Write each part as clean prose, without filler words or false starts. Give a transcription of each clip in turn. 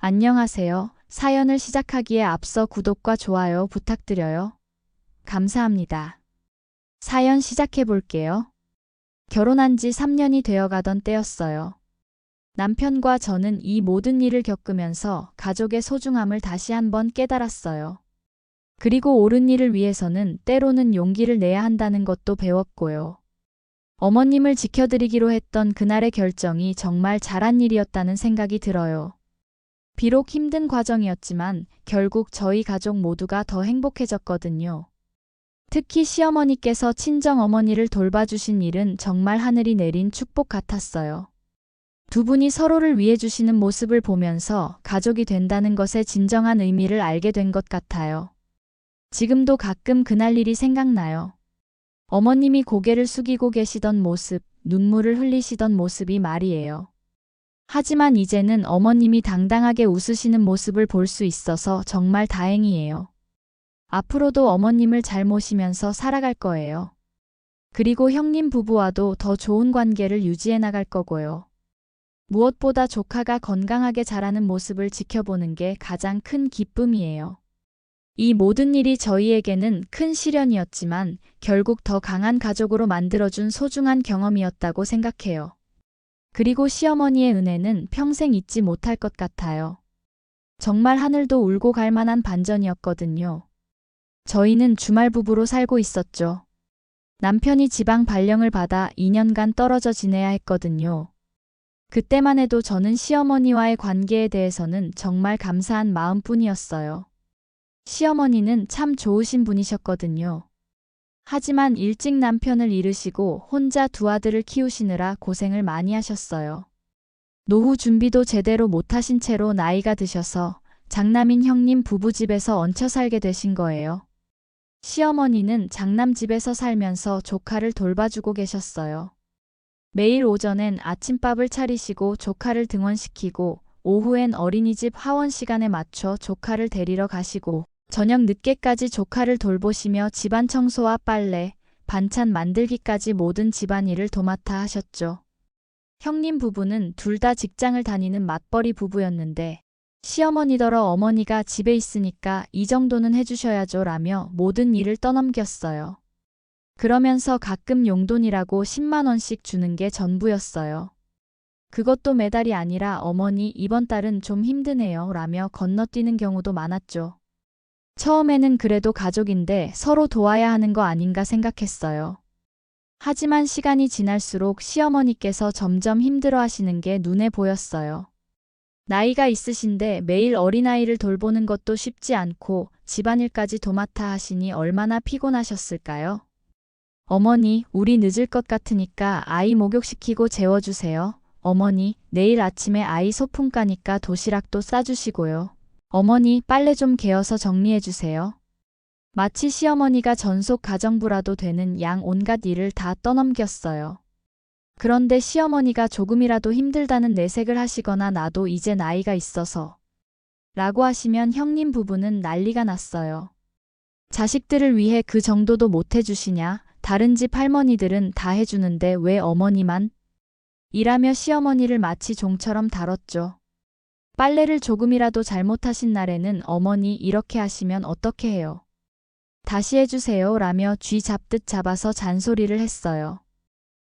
안녕하세요. 사연을 시작하기에 앞서 구독과 좋아요 부탁드려요. 감사합니다. 사연 시작해 볼게요. 결혼한 지 3년이 되어 가던 때였어요. 남편과 저는 이 모든 일을 겪으면서 가족의 소중함을 다시 한번 깨달았어요. 그리고 옳은 일을 위해서는 때로는 용기를 내야 한다는 것도 배웠고요. 어머님을 지켜드리기로 했던 그날의 결정이 정말 잘한 일이었다는 생각이 들어요. 비록 힘든 과정이었지만 결국 저희 가족 모두가 더 행복해졌거든요. 특히 시어머니께서 친정어머니를 돌봐주신 일은 정말 하늘이 내린 축복 같았어요. 두 분이 서로를 위해 주시는 모습을 보면서 가족이 된다는 것의 진정한 의미를 알게 된 것 같아요. 지금도 가끔 그날 일이 생각나요. 어머님이 고개를 숙이고 계시던 모습, 눈물을 흘리시던 모습이 말이에요. 하지만 이제는 어머님이 당당하게 웃으시는 모습을 볼 수 있어서 정말 다행이에요. 앞으로도 어머님을 잘 모시면서 살아갈 거예요. 그리고 형님 부부와도 더 좋은 관계를 유지해 나갈 거고요. 무엇보다 조카가 건강하게 자라는 모습을 지켜보는 게 가장 큰 기쁨이에요. 이 모든 일이 저희에게는 큰 시련이었지만 결국 더 강한 가족으로 만들어준 소중한 경험이었다고 생각해요. 그리고 시어머니의 은혜는 평생 잊지 못할 것 같아요. 정말 하늘도 울고 갈 만한 반전이었거든요. 저희는 주말 부부로 살고 있었죠. 남편이 지방 발령을 받아 2년간 떨어져 지내야 했거든요. 그때만 해도 저는 시어머니와의 관계에 대해서는 정말 감사한 마음뿐이었어요. 시어머니는 참 좋으신 분이셨거든요. 하지만 일찍 남편을 잃으시고 혼자 두 아들을 키우시느라 고생을 많이 하셨어요. 노후 준비도 제대로 못하신 채로 나이가 드셔서 장남인 형님 부부집에서 얹혀 살게 되신 거예요. 시어머니는 장남집에서 살면서 조카를 돌봐주고 계셨어요. 매일 오전엔 아침밥을 차리시고 조카를 등원시키고 오후엔 어린이집 하원 시간에 맞춰 조카를 데리러 가시고 저녁 늦게까지 조카를 돌보시며 집안 청소와 빨래, 반찬 만들기까지 모든 집안일을 도맡아 하셨죠. 형님 부부는 둘 다 직장을 다니는 맞벌이 부부였는데 시어머니더러 어머니가 집에 있으니까 이 정도는 해주셔야죠 라며 모든 일을 떠넘겼어요. 그러면서 가끔 용돈이라고 10만 원씩 주는 게 전부였어요. 그것도 매달이 아니라 어머니 이번 달은 좀 힘드네요 라며 건너뛰는 경우도 많았죠. 처음에는 그래도 가족인데 서로 도와야 하는 거 아닌가 생각했어요. 하지만 시간이 지날수록 시어머니께서 점점 힘들어 하시는 게 눈에 보였어요. 나이가 있으신데 매일 어린아이를 돌보는 것도 쉽지 않고 집안일까지 도맡아 하시니 얼마나 피곤하셨을까요? 어머니, 우리 늦을 것 같으니까 아이 목욕시키고 재워주세요. 어머니, 내일 아침에 아이 소풍 가니까 도시락도 싸주시고요. 어머니, 빨래 좀 개어서 정리해주세요. 마치 시어머니가 전속 가정부라도 되는 양 온갖 일을 다 떠넘겼어요. 그런데 시어머니가 조금이라도 힘들다는 내색을 하시거나 나도 이제 나이가 있어서 라고 하시면 형님 부부는 난리가 났어요. 자식들을 위해 그 정도도 못 해주시냐? 다른 집 할머니들은 다 해주는데 왜 어머니만? 이라며 시어머니를 마치 종처럼 다뤘죠. 빨래를 조금이라도 잘못하신 날에는 어머니 이렇게 하시면 어떻게 해요? 다시 해주세요 라며 쥐 잡듯 잡아서 잔소리를 했어요.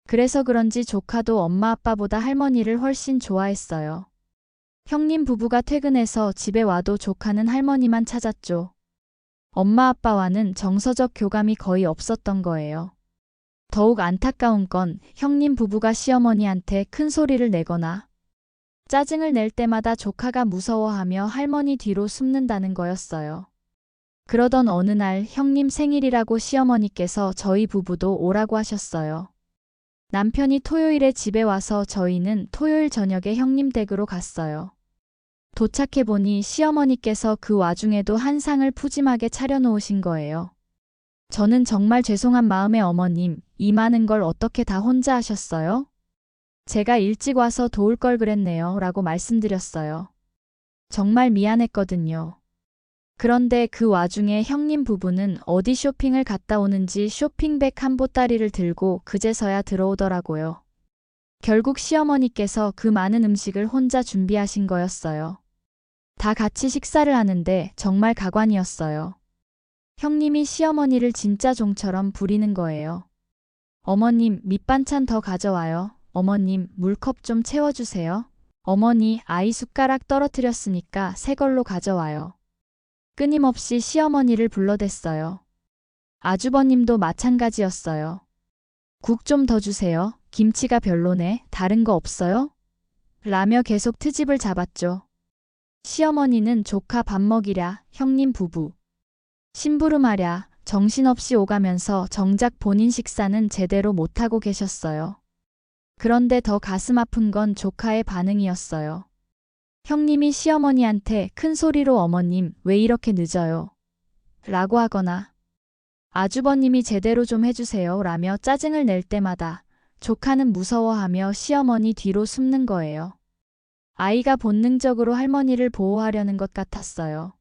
그래서 그런지 조카도 엄마 아빠보다 할머니를 훨씬 좋아했어요. 형님 부부가 퇴근해서 집에 와도 조카는 할머니만 찾았죠. 엄마 아빠와는 정서적 교감이 거의 없었던 거예요. 더욱 안타까운 건 형님 부부가 시어머니한테 큰 소리를 내거나 짜증을 낼 때마다 조카가 무서워하며 할머니 뒤로 숨는다는 거였어요. 그러던 어느 날 형님 생일이라고 시어머니께서 저희 부부도 오라고 하셨어요. 남편이 토요일에 집에 와서 저희는 토요일 저녁에 형님 댁으로 갔어요. 도착해보니 시어머니께서 그 와중에도 한 상을 푸짐하게 차려놓으신 거예요. 저는 정말 죄송한 마음에 어머님, 이 많은 걸 어떻게 다 혼자 하셨어요? 제가 일찍 와서 도울 걸 그랬네요 라고 말씀드렸어요. 정말 미안했거든요. 그런데 그 와중에 형님 부부는 어디 쇼핑을 갔다 오는지 쇼핑백 한 보따리를 들고 그제서야 들어오더라고요. 결국 시어머니께서 그 많은 음식을 혼자 준비하신 거였어요. 다 같이 식사를 하는데 정말 가관이었어요. 형님이 시어머니를 진짜 종처럼 부리는 거예요. 어머님, 밑반찬 더 가져와요. 어머님, 물컵 좀 채워주세요. 어머니, 아이 숟가락 떨어뜨렸으니까 새 걸로 가져와요. 끊임없이 시어머니를 불러댔어요. 아주버님도 마찬가지였어요. 국 좀 더 주세요. 김치가 별로네. 다른 거 없어요? 라며 계속 트집을 잡았죠. 시어머니는 조카 밥 먹이랴, 형님 부부. 심부름하랴, 정신없이 오가면서 정작 본인 식사는 제대로 못하고 계셨어요. 그런데 더 가슴 아픈 건 조카의 반응이었어요. 형님이 시어머니한테 큰 소리로 어머님, 왜 이렇게 늦어요? 라고 하거나 아주버님이 제대로 좀 해주세요 라며 짜증을 낼 때마다 조카는 무서워하며 시어머니 뒤로 숨는 거예요. 아이가 본능적으로 할머니를 보호하려는 것 같았어요.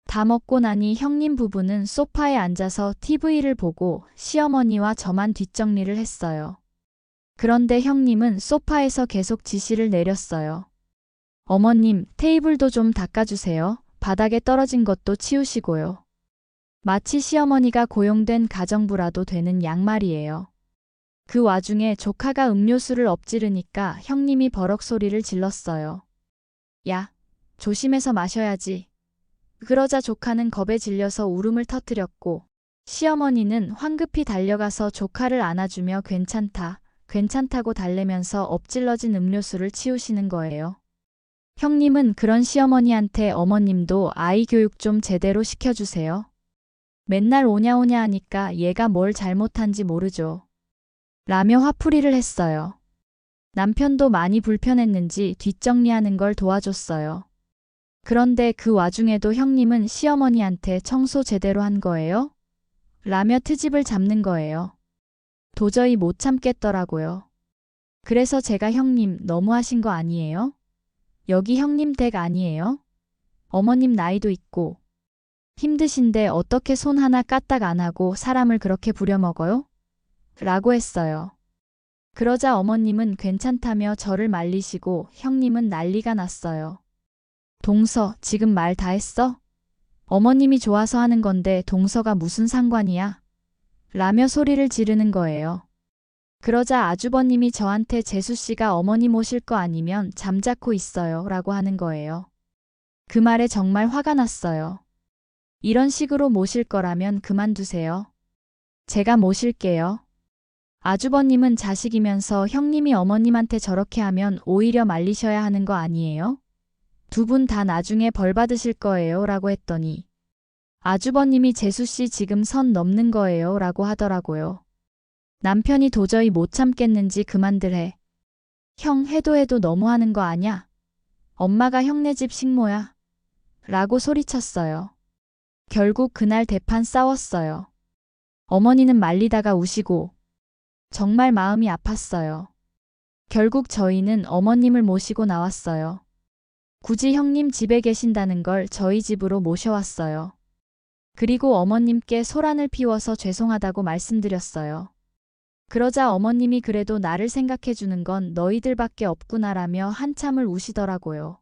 다 먹고 나니 형님 부부는 소파에 앉아서 TV를 보고 시어머니와 저만 뒷정리를 했어요. 그런데 형님은 소파에서 계속 지시를 내렸어요. 어머님, 테이블도 좀 닦아주세요. 바닥에 떨어진 것도 치우시고요. 마치 시어머니가 고용된 가정부라도 되는 양말이에요. 그 와중에 조카가 음료수를 엎지르니까 형님이 버럭 소리를 질렀어요. 야, 조심해서 마셔야지. 그러자 조카는 겁에 질려서 울음을 터뜨렸고 시어머니는 황급히 달려가서 조카를 안아주며 괜찮다, 괜찮다고 달래면서 엎질러진 음료수를 치우시는 거예요. 형님은 그런 시어머니한테 어머님도 아이 교육 좀 제대로 시켜주세요. 맨날 오냐오냐 하니까 얘가 뭘 잘못한지 모르죠. 라며 화풀이를 했어요. 남편도 많이 불편했는지 뒷정리하는 걸 도와줬어요. 그런데 그 와중에도 형님은 시어머니한테 청소 제대로 한 거예요? 라며 트집을 잡는 거예요. 도저히 못 참겠더라고요. 그래서 제가 형님 너무하신 거 아니에요? 여기 형님 댁 아니에요? 어머님 나이도 있고 힘드신데 어떻게 손 하나 까딱 안 하고 사람을 그렇게 부려먹어요? 라고 했어요. 그러자 어머님은 괜찮다며 저를 말리시고 형님은 난리가 났어요. 동서, 지금 말 다 했어? 어머님이 좋아서 하는 건데 동서가 무슨 상관이야? 라며 소리를 지르는 거예요. 그러자 아주버님이 저한테 재수씨가 어머니 모실 거 아니면 잠자코 있어요 라고 하는 거예요. 그 말에 정말 화가 났어요. 이런 식으로 모실 거라면 그만두세요. 제가 모실게요. 아주버님은 자식이면서 형님이 어머님한테 저렇게 하면 오히려 말리셔야 하는 거 아니에요? 두 분 다 나중에 벌 받으실 거예요 라고 했더니 아주버님이 재수씨 지금 선 넘는 거예요 라고 하더라고요. 남편이 도저히 못 참겠는지 그만들 해. 형 해도 너무하는 거 아냐? 엄마가 형네 집 식모야. 라고 소리쳤어요. 결국 그날 대판 싸웠어요. 어머니는 말리다가 우시고 정말 마음이 아팠어요. 결국 저희는 어머님을 모시고 나왔어요. 굳이 형님 집에 계신다는 걸 저희 집으로 모셔왔어요. 그리고 어머님께 소란을 피워서 죄송하다고 말씀드렸어요. 그러자 어머님이 그래도 나를 생각해주는 건 너희들밖에 없구나라며 한참을 우시더라고요.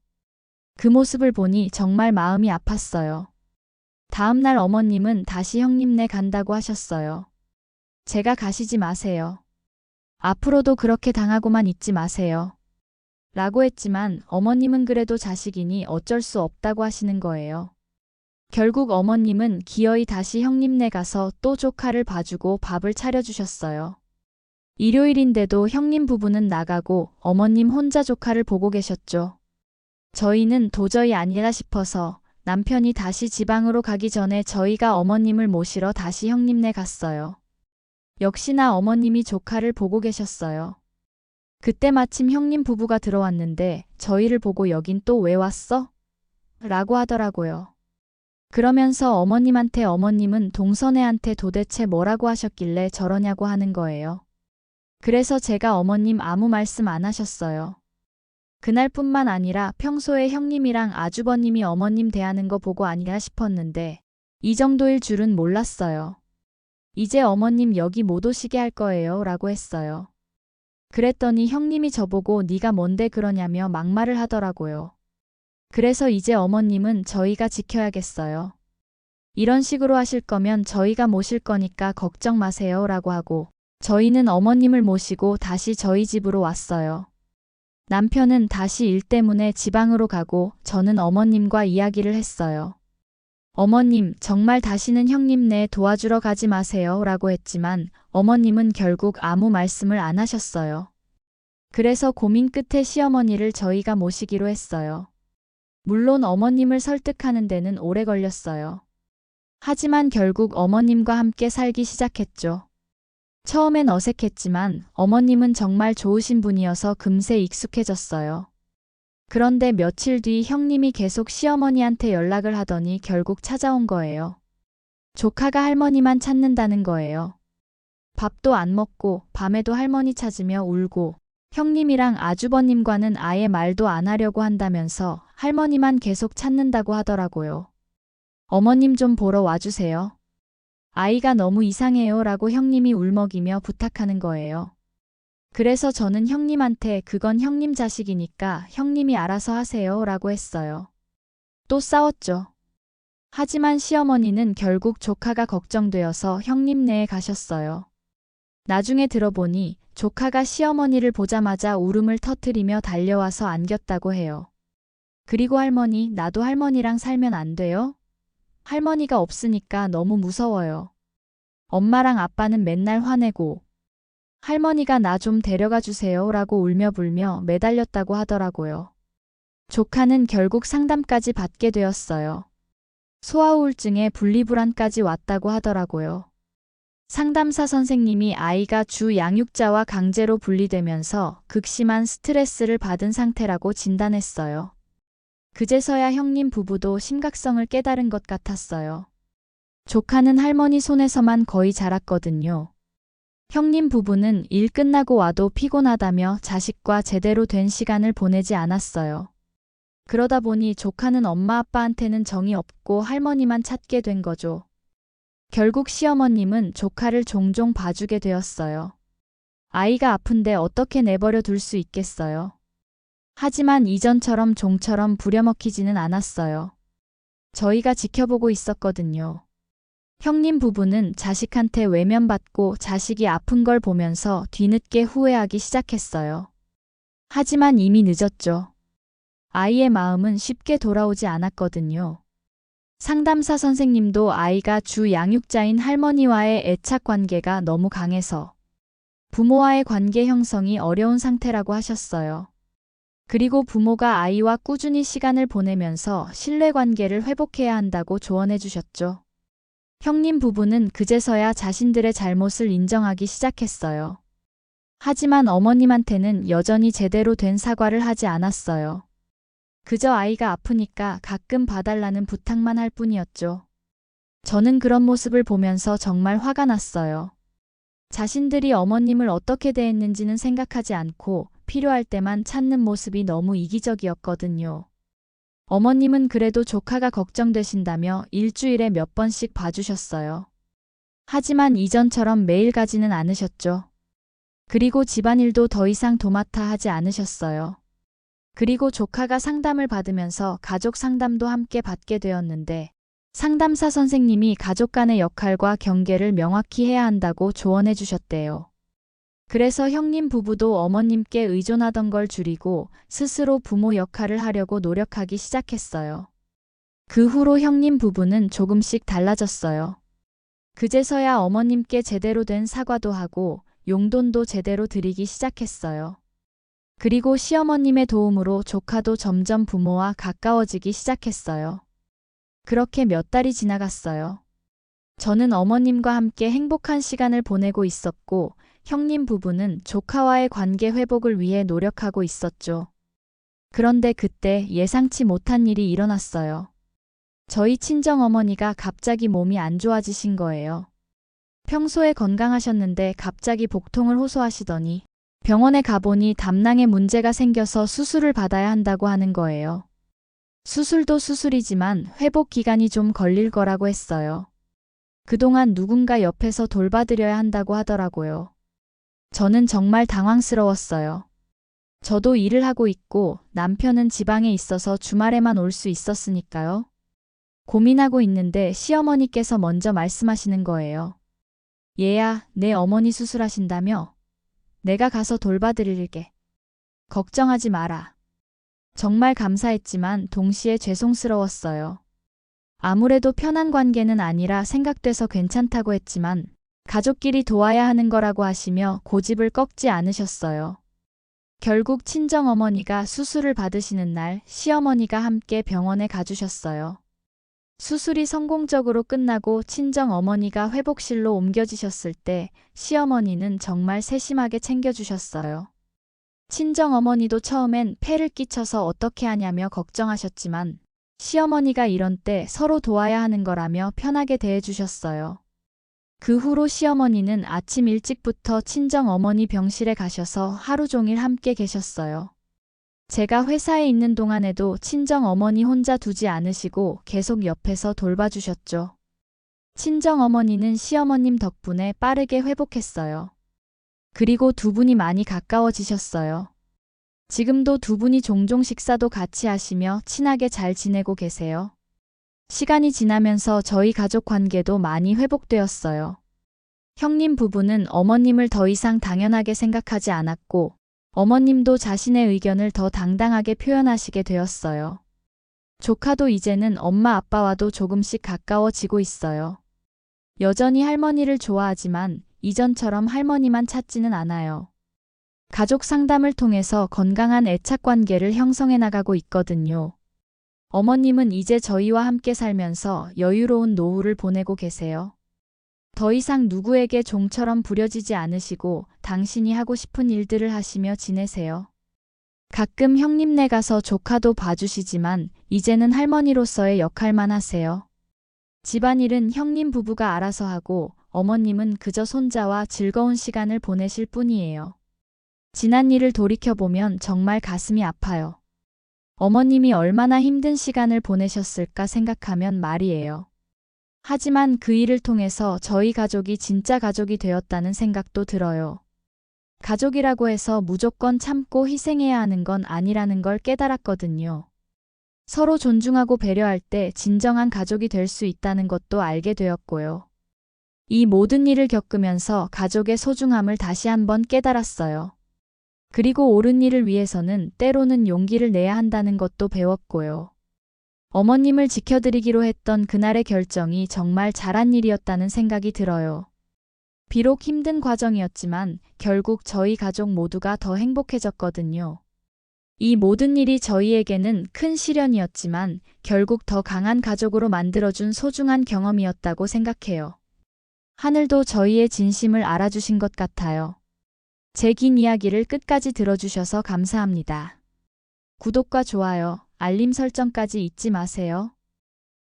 그 모습을 보니 정말 마음이 아팠어요. 다음날 어머님은 다시 형님네 간다고 하셨어요. 제가 가시지 마세요. 앞으로도 그렇게 당하고만 있지 마세요. 라고 했지만 어머님은 그래도 자식이니 어쩔 수 없다고 하시는 거예요. 결국 어머님은 기어이 다시 형님네 가서 또 조카를 봐주고 밥을 차려주셨어요. 일요일인데도 형님 부부는 나가고 어머님 혼자 조카를 보고 계셨죠. 저희는 도저히 아니라 싶어서 남편이 다시 지방으로 가기 전에 저희가 어머님을 모시러 다시 형님네 갔어요. 역시나 어머님이 조카를 보고 계셨어요. 그때 마침 형님 부부가 들어왔는데 저희를 보고 여긴 또 왜 왔어? 라고 하더라고요. 그러면서 어머님한테 어머님은 동선애한테 도대체 뭐라고 하셨길래 저러냐고 하는 거예요. 그래서 제가 어머님 아무 말씀 안 하셨어요. 그날뿐만 아니라 평소에 형님이랑 아주버님이 어머님 대하는 거 보고 아니라 싶었는데 이 정도일 줄은 몰랐어요. 이제 어머님 여기 못 오시게 할 거예요 라고 했어요. 그랬더니 형님이 저보고 네가 뭔데 그러냐며 막말을 하더라고요. 그래서 이제 어머님은 저희가 지켜야겠어요. 이런 식으로 하실 거면 저희가 모실 거니까 걱정 마세요 라고 하고 저희는 어머님을 모시고 다시 저희 집으로 왔어요. 남편은 다시 일 때문에 지방으로 가고 저는 어머님과 이야기를 했어요. 어머님, 정말 다시는 형님네 도와주러 가지 마세요 라고 했지만 어머님은 결국 아무 말씀을 안 하셨어요. 그래서 고민 끝에 시어머니를 저희가 모시기로 했어요. 물론 어머님을 설득하는 데는 오래 걸렸어요. 하지만 결국 어머님과 함께 살기 시작했죠. 처음엔 어색했지만 어머님은 정말 좋으신 분이어서 금세 익숙해졌어요. 그런데 며칠 뒤 형님이 계속 시어머니한테 연락을 하더니 결국 찾아온 거예요. 조카가 할머니만 찾는다는 거예요. 밥도 안 먹고 밤에도 할머니 찾으며 울고 형님이랑 아주버님과는 아예 말도 안 하려고 한다면서 할머니만 계속 찾는다고 하더라고요. 어머님 좀 보러 와주세요. 아이가 너무 이상해요 라고 형님이 울먹이며 부탁하는 거예요. 그래서 저는 형님한테 그건 형님 자식이니까 형님이 알아서 하세요 라고 했어요. 또 싸웠죠. 하지만 시어머니는 결국 조카가 걱정되어서 형님네에 가셨어요. 나중에 들어보니 조카가 시어머니를 보자마자 울음을 터뜨리며 달려와서 안겼다고 해요. 그리고 할머니, 나도 할머니랑 살면 안 돼요? 할머니가 없으니까 너무 무서워요. 엄마랑 아빠는 맨날 화내고 할머니가 나 좀 데려가 주세요 라고 울며 불며 매달렸다고 하더라고요. 조카는 결국 상담까지 받게 되었어요. 소아우울증에 분리불안까지 왔다고 하더라고요. 상담사 선생님이 아이가 주 양육자와 강제로 분리되면서 극심한 스트레스를 받은 상태라고 진단했어요. 그제서야 형님 부부도 심각성을 깨달은 것 같았어요. 조카는 할머니 손에서만 거의 자랐거든요. 형님 부부는 일 끝나고 와도 피곤하다며 자식과 제대로 된 시간을 보내지 않았어요. 그러다 보니 조카는 엄마 아빠한테는 정이 없고 할머니만 찾게 된 거죠. 결국 시어머님은 조카를 종종 봐주게 되었어요. 아이가 아픈데 어떻게 내버려 둘 수 있겠어요. 하지만 이전처럼 종처럼 부려먹히지는 않았어요. 저희가 지켜보고 있었거든요. 형님 부부는 자식한테 외면받고 자식이 아픈 걸 보면서 뒤늦게 후회하기 시작했어요. 하지만 이미 늦었죠. 아이의 마음은 쉽게 돌아오지 않았거든요. 상담사 선생님도 아이가 주 양육자인 할머니와의 애착 관계가 너무 강해서 부모와의 관계 형성이 어려운 상태라고 하셨어요. 그리고 부모가 아이와 꾸준히 시간을 보내면서 신뢰관계를 회복해야 한다고 조언해 주셨죠. 형님 부부는 그제서야 자신들의 잘못을 인정하기 시작했어요. 하지만 어머님한테는 여전히 제대로 된 사과를 하지 않았어요. 그저 아이가 아프니까 가끔 봐달라는 부탁만 할 뿐이었죠. 저는 그런 모습을 보면서 정말 화가 났어요. 자신들이 어머님을 어떻게 대했는지는 생각하지 않고 필요할 때만 찾는 모습이 너무 이기적이었거든요. 어머님은 그래도 조카가 걱정되신다며 일주일에 몇 번씩 봐주셨어요. 하지만 이전처럼 매일 가지는 않으셨죠. 그리고 집안일도 더 이상 도맡아 하지 않으셨어요. 그리고 조카가 상담을 받으면서 가족 상담도 함께 받게 되었는데 상담사 선생님이 가족 간의 역할과 경계를 명확히 해야 한다고 조언해 주셨대요. 그래서 형님 부부도 어머님께 의존하던 걸 줄이고 스스로 부모 역할을 하려고 노력하기 시작했어요. 그 후로 형님 부부는 조금씩 달라졌어요. 그제서야 어머님께 제대로 된 사과도 하고 용돈도 제대로 드리기 시작했어요. 그리고 시어머님의 도움으로 조카도 점점 부모와 가까워지기 시작했어요. 그렇게 몇 달이 지나갔어요. 저는 어머님과 함께 행복한 시간을 보내고 있었고 형님 부부는 조카와의 관계 회복을 위해 노력하고 있었죠. 그런데 그때 예상치 못한 일이 일어났어요. 저희 친정어머니가 갑자기 몸이 안 좋아지신 거예요. 평소에 건강하셨는데 갑자기 복통을 호소하시더니 병원에 가보니 담낭에 문제가 생겨서 수술을 받아야 한다고 하는 거예요. 수술도 수술이지만 회복 기간이 좀 걸릴 거라고 했어요. 그동안 누군가 옆에서 돌봐드려야 한다고 하더라고요. 저는 정말 당황스러웠어요. 저도 일을 하고 있고 남편은 지방에 있어서 주말에만 올 수 있었으니까요. 고민하고 있는데 시어머니께서 먼저 말씀하시는 거예요. 얘야, 내 어머니 수술하신다며? 내가 가서 돌봐드릴게. 걱정하지 마라. 정말 감사했지만 동시에 죄송스러웠어요. 아무래도 편한 관계는 아니라 생각돼서 괜찮다고 했지만 가족끼리 도와야 하는 거라고 하시며 고집을 꺾지 않으셨어요. 결국 친정어머니가 수술을 받으시는 날 시어머니가 함께 병원에 가주셨어요. 수술이 성공적으로 끝나고 친정어머니가 회복실로 옮겨지셨을 때 시어머니는 정말 세심하게 챙겨주셨어요. 친정어머니도 처음엔 폐를 끼쳐서 어떻게 하냐며 걱정하셨지만 시어머니가 이런 때 서로 도와야 하는 거라며 편하게 대해주셨어요. 그 후로 시어머니는 아침 일찍부터 친정어머니 병실에 가셔서 하루 종일 함께 계셨어요. 제가 회사에 있는 동안에도 친정어머니 혼자 두지 않으시고 계속 옆에서 돌봐주셨죠. 친정어머니는 시어머님 덕분에 빠르게 회복했어요. 그리고 두 분이 많이 가까워지셨어요. 지금도 두 분이 종종 식사도 같이 하시며 친하게 잘 지내고 계세요. 시간이 지나면서 저희 가족 관계도 많이 회복되었어요. 형님 부부는 어머님을 더 이상 당연하게 생각하지 않았고 어머님도 자신의 의견을 더 당당하게 표현하시게 되었어요. 조카도 이제는 엄마 아빠와도 조금씩 가까워지고 있어요. 여전히 할머니를 좋아하지만 이전처럼 할머니만 찾지는 않아요. 가족 상담을 통해서 건강한 애착 관계를 형성해 나가고 있거든요. 어머님은 이제 저희와 함께 살면서 여유로운 노후를 보내고 계세요. 더 이상 누구에게 종처럼 부려지지 않으시고 당신이 하고 싶은 일들을 하시며 지내세요. 가끔 형님네 가서 조카도 봐주시지만 이제는 할머니로서의 역할만 하세요. 집안일은 형님 부부가 알아서 하고 어머님은 그저 손자와 즐거운 시간을 보내실 뿐이에요. 지난 일을 돌이켜보면 정말 가슴이 아파요. 어머님이 얼마나 힘든 시간을 보내셨을까 생각하면 말이에요. 하지만 그 일을 통해서 저희 가족이 진짜 가족이 되었다는 생각도 들어요. 가족이라고 해서 무조건 참고 희생해야 하는 건 아니라는 걸 깨달았거든요. 서로 존중하고 배려할 때 진정한 가족이 될 수 있다는 것도 알게 되었고요. 이 모든 일을 겪으면서 가족의 소중함을 다시 한번 깨달았어요. 그리고 옳은 일을 위해서는 때로는 용기를 내야 한다는 것도 배웠고요. 어머님을 지켜드리기로 했던 그날의 결정이 정말 잘한 일이었다는 생각이 들어요. 비록 힘든 과정이었지만 결국 저희 가족 모두가 더 행복해졌거든요. 이 모든 일이 저희에게는 큰 시련이었지만 결국 더 강한 가족으로 만들어준 소중한 경험이었다고 생각해요. 하늘도 저희의 진심을 알아주신 것 같아요. 제 긴 이야기를 끝까지 들어주셔서 감사합니다. 구독과 좋아요, 알림 설정까지 잊지 마세요.